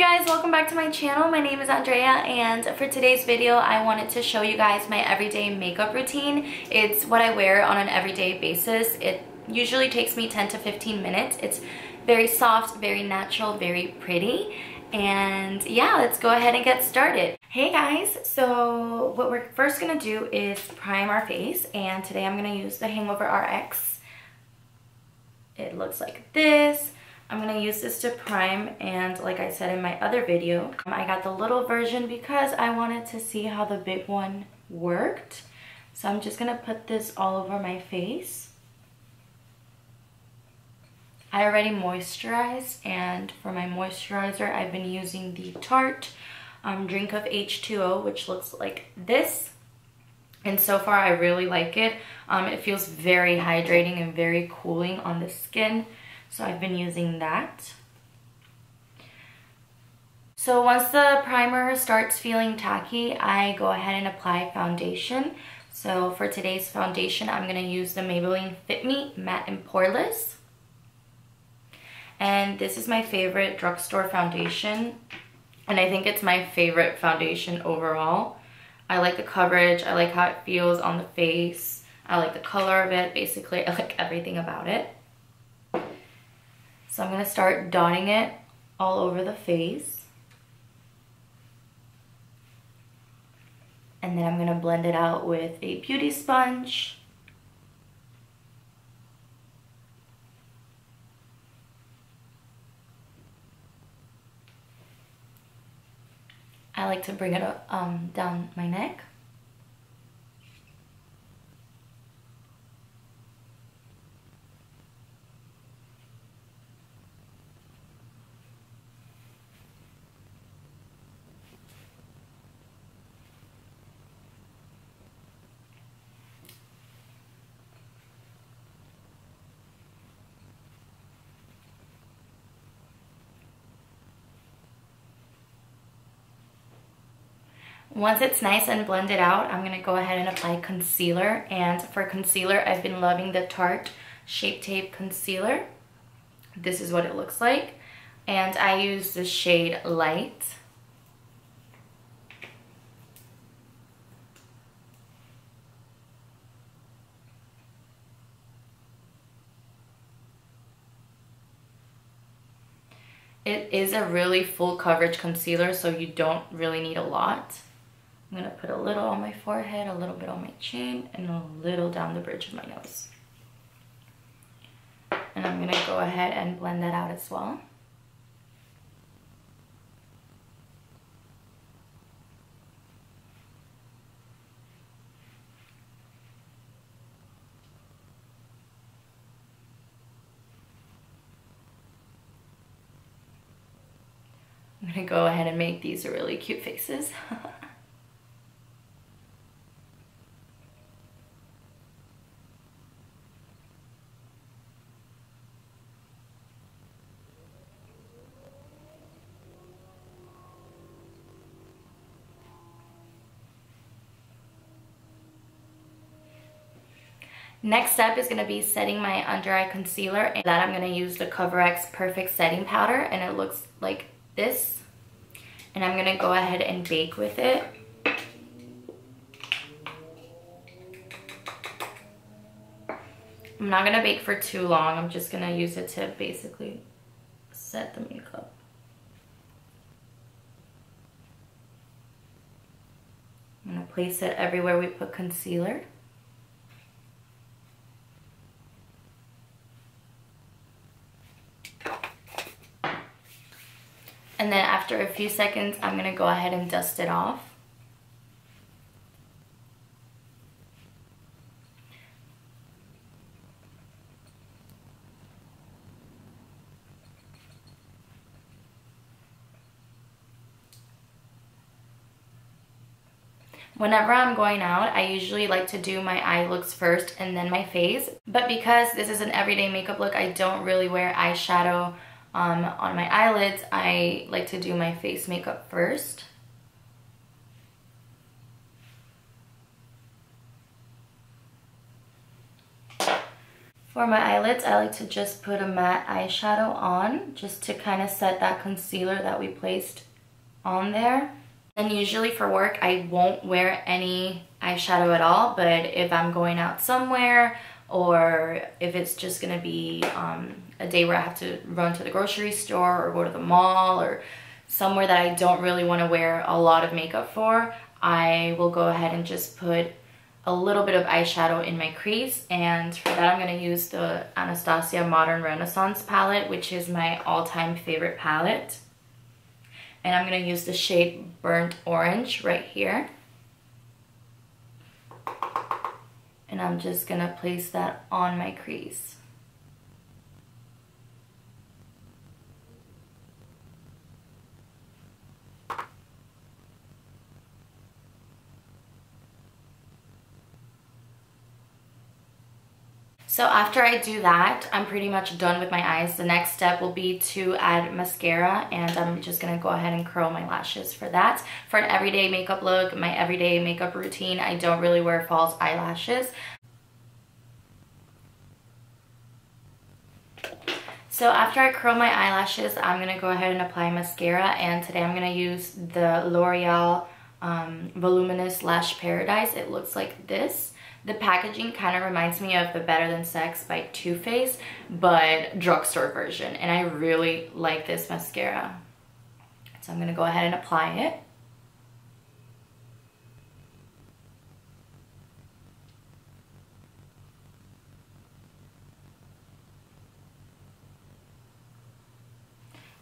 Hey guys, welcome back to my channel. My name is Andrea, and for today's video I wanted to show you guys my everyday makeup routine. It's what I wear on an everyday basis. It usually takes me 10 to 15 minutes. It's very soft, very natural, very pretty. And yeah, let's go ahead and get started. Hey guys, so what we're first gonna do is prime our face, and today I'm gonna use the HangoverRx. It looks like this. I'm gonna use this to prime, and like I said in my other video, I got the little version because I wanted to see how the big one worked. So I'm just gonna put this all over my face. I already moisturized, and for my moisturizer I've been using the Tarte Drink of H2O, which looks like this. And so far I really like it. It feels very hydrating and very cooling on the skin. So I've been using that. So once the primer starts feeling tacky, I go ahead and apply foundation. So for today's foundation, I'm going to use the Maybelline Fit Me Matte and Poreless. And this is my favorite drugstore foundation. And I think it's my favorite foundation overall. I like the coverage, I like how it feels on the face, I like the color of it. Basically, I like everything about it. So I'm going to start dotting it all over the face. And then I'm going to blend it out with a beauty sponge. I like to bring it up, down my neck. Once it's nice and blended out, I'm going to go ahead and apply concealer. And for concealer, I've been loving the Tarte Shape Tape Concealer. This is what it looks like. And I use the shade Light. It is a really full coverage concealer, so you don't really need a lot. I'm going to put a little on my forehead, a little bit on my chin, and a little down the bridge of my nose. And I'm going to go ahead and blend that out as well. I'm going to go ahead and make these really cute faces. Next step is going to be setting my under eye concealer, and that I'm going to use the CoverX Perfect Setting Powder, and it looks like this. And I'm going to go ahead and bake with it. I'm not going to bake for too long. I'm just going to use it to basically set the makeup. I'm going to place it everywhere we put concealer. And then after a few seconds, I'm going to go ahead and dust it off. Whenever I'm going out, I usually like to do my eye looks first and then my face. But because this is an everyday makeup look, I don't really wear eyeshadow on my eyelids. I like to do my face makeup first. For For my eyelids, I like to just put a matte eyeshadow on just to kind of set that concealer that we placed on there. And usually for work, I won't wear any eyeshadow at all, but if I'm going out somewhere or if it's just gonna be a day where I have to run to the grocery store or go to the mall or somewhere that I don't really want to wear a lot of makeup for, I will go ahead and just put a little bit of eyeshadow in my crease. And for that, I'm going to use the Anastasia Modern Renaissance palette, which is my all-time favorite palette. And I'm going to use the shade Burnt Orange right here. And I'm just going to place that on my crease. So after I do that, I'm pretty much done with my eyes. The next step will be to add mascara, and I'm just gonna go ahead and curl my lashes for that. For an everyday makeup look, my everyday makeup routine, I don't really wear false eyelashes. So after I curl my eyelashes, I'm gonna go ahead and apply mascara, and today I'm gonna use the Loreal Voluminous Lash Paradise. It looks like this. The packaging kind of reminds me of the Better Than Sex by Too Faced, but drugstore version. And I really like this mascara. So I'm going to go ahead and apply it.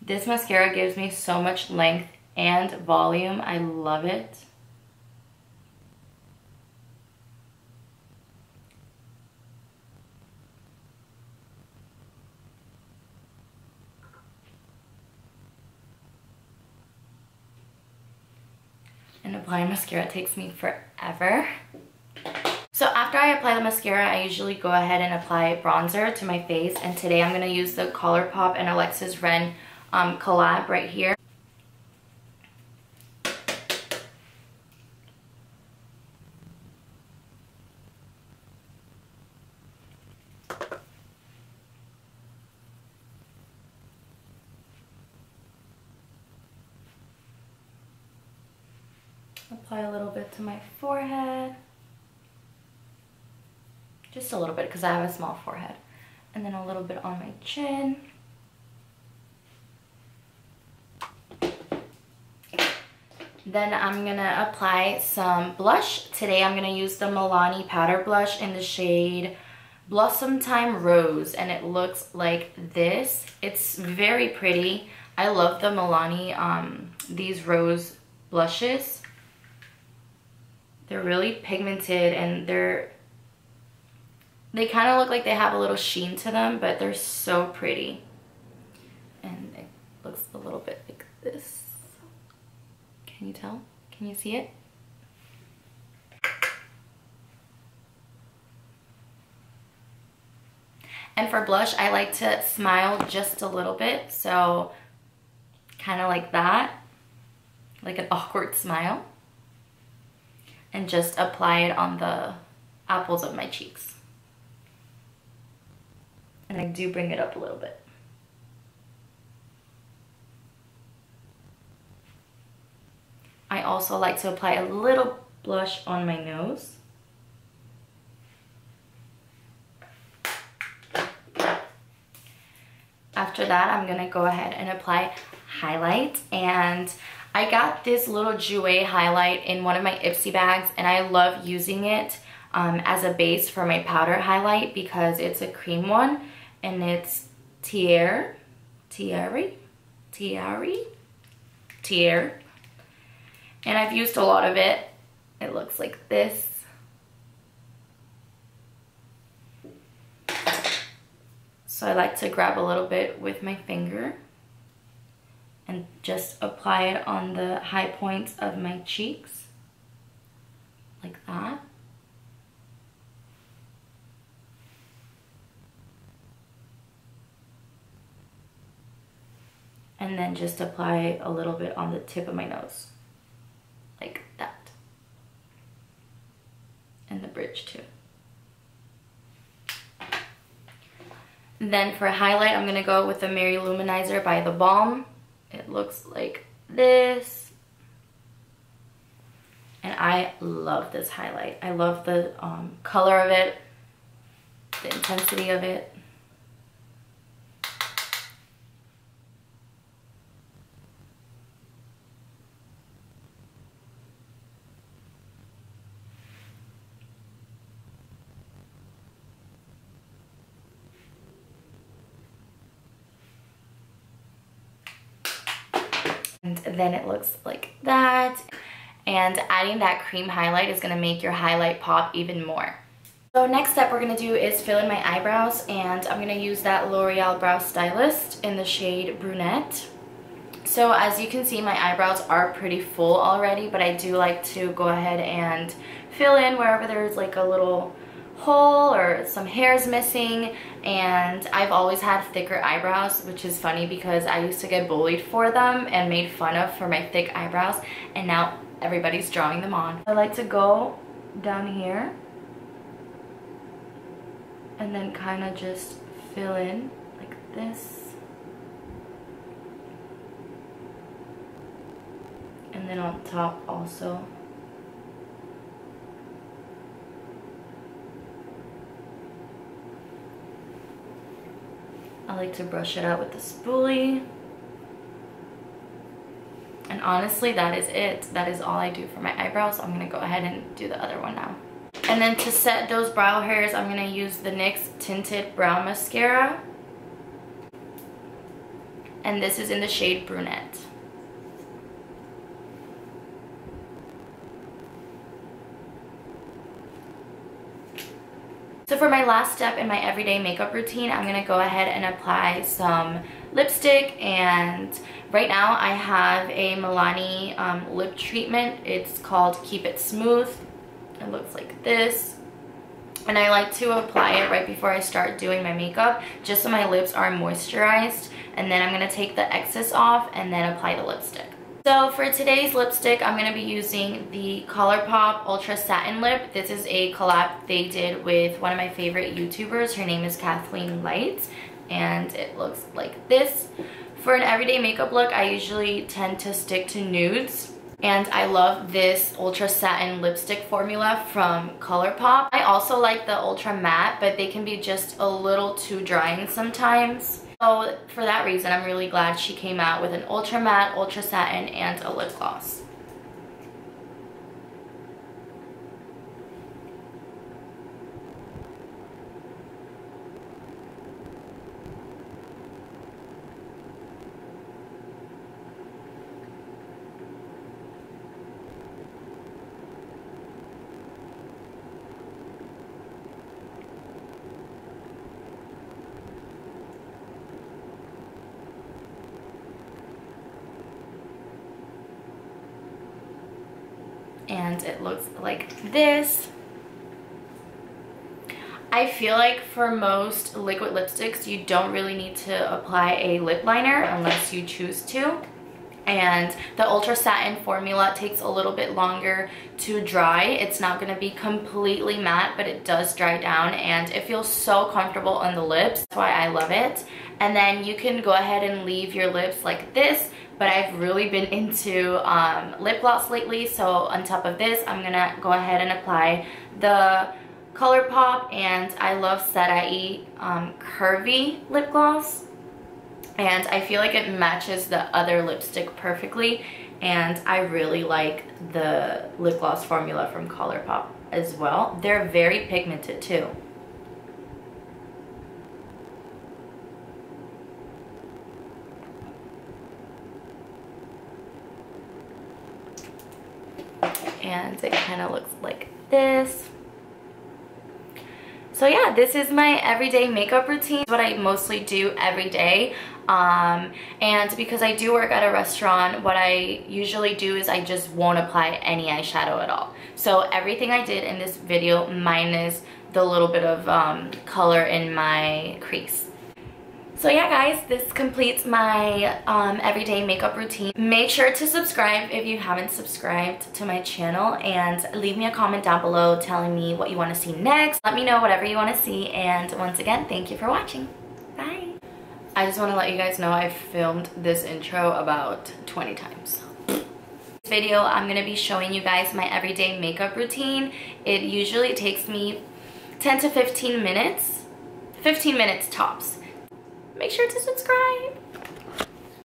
This mascara gives me so much length and volume. I love it. And applying mascara takes me forever. So after I apply the mascara, I usually go ahead and apply bronzer to my face. And today I'm going to use the Colourpop and Alexis Ren collab right here. Apply a little bit to my forehead. Just a little bit because I have a small forehead. And then a little bit on my chin. Then I'm going to apply some blush. Today I'm going to use the Milani powder blush in the shade Blossomtime Rose. And it looks like this. It's very pretty. I love the Milani, these rose blushes. They're really pigmented and they kind of look like they have a little sheen to them, but they're so pretty. And it looks a little bit like this. Can you tell? Can you see it? And for blush, I like to smile just a little bit. So kind of like that, like an awkward smile. And just apply it on the apples of my cheeks. And I do bring it up a little bit. I also like to apply a little blush on my nose. After that, I'm going to go ahead and apply highlight. And I got this little Jouer highlight in one of my Ipsy bags, and I love using it as a base for my powder highlight because it's a cream one, and it's Tiare. And I've used a lot of it. It looks like this. So I like to grab a little bit with my finger and just apply it on the high points of my cheeks, like that. And then just apply a little bit on the tip of my nose, like that. And the bridge too. Then for highlight, I'm going to go with the MaryLou-Manizer by the Balm. It looks like this. And I love this highlight. I love the color of it, the intensity of it. And then it looks like that. And adding that cream highlight is going to make your highlight pop even more. So next step we're going to do is fill in my eyebrows, and I'm going to use that Loreal Brow Stylist in the shade Brunette. So as you can see, my eyebrows are pretty full already, but I do like to go ahead and fill in wherever there's like a little hole or some hairs missing. And I've always had thicker eyebrows, which is funny because I used to get bullied for them and made fun of for my thick eyebrows, and now everybody's drawing them on. I like to go down here and then kind of just fill in like this. And then on top also. I like to brush it out with the spoolie. And honestly, that is it. That is all I do for my eyebrows. I'm going to go ahead and do the other one now. And then to set those brow hairs, I'm going to use the NYX Tinted Brow Mascara. And this is in the shade Brunette. So for my last step in my everyday makeup routine, I'm going to go ahead and apply some lipstick. And right now I have a Milani lip treatment. It's called Keep It Smooth. It looks like this. And I like to apply it right before I start doing my makeup, just so my lips are moisturized. And then I'm going to take the excess off and then apply the lipstick. So for today's lipstick, I'm going to be using the Colourpop Ultra Satin Lip. This is a collab they did with one of my favorite YouTubers. Her name is Kathleen Light, and it looks like this. For an everyday makeup look, I usually tend to stick to nudes. And I love this Ultra Satin lipstick formula from Colourpop. I also like the Ultra Matte, but they can be just a little too drying sometimes. So for that reason, I'm really glad she came out with an Ultra Matte, Ultra Satin, and a lip gloss. And it looks like this. I feel like for most liquid lipsticks, you don't really need to apply a lip liner unless you choose to. And the Ultra Satin formula takes a little bit longer to dry. It's not going to be completely matte, but it does dry down and it feels so comfortable on the lips. That's why I love it. And then you can go ahead and leave your lips like this. But I've really been into lip gloss lately, so on top of this, I'm gonna go ahead and apply the Colourpop and I Love Sarai Curvy lip gloss. And I feel like it matches the other lipstick perfectly, and I really like the lip gloss formula from Colourpop as well. They're very pigmented too. And it kind of looks like this. So yeah, this is my everyday makeup routine. It's what I mostly do every day. And because I do work at a restaurant, what I usually do is I just won't apply any eyeshadow at all. So everything I did in this video minus the little bit of color in my crease. So yeah guys, this completes my everyday makeup routine. Make sure to subscribe if you haven't subscribed to my channel, and leave me a comment down below telling me what you want to see next. Let me know whatever you want to see, and once again, thank you for watching. I just want to let you guys know I've filmed this intro about 20 times. This video, I'm going to be showing you guys my everyday makeup routine. It usually takes me 10 to 15 minutes. 15 minutes tops. Make sure to subscribe.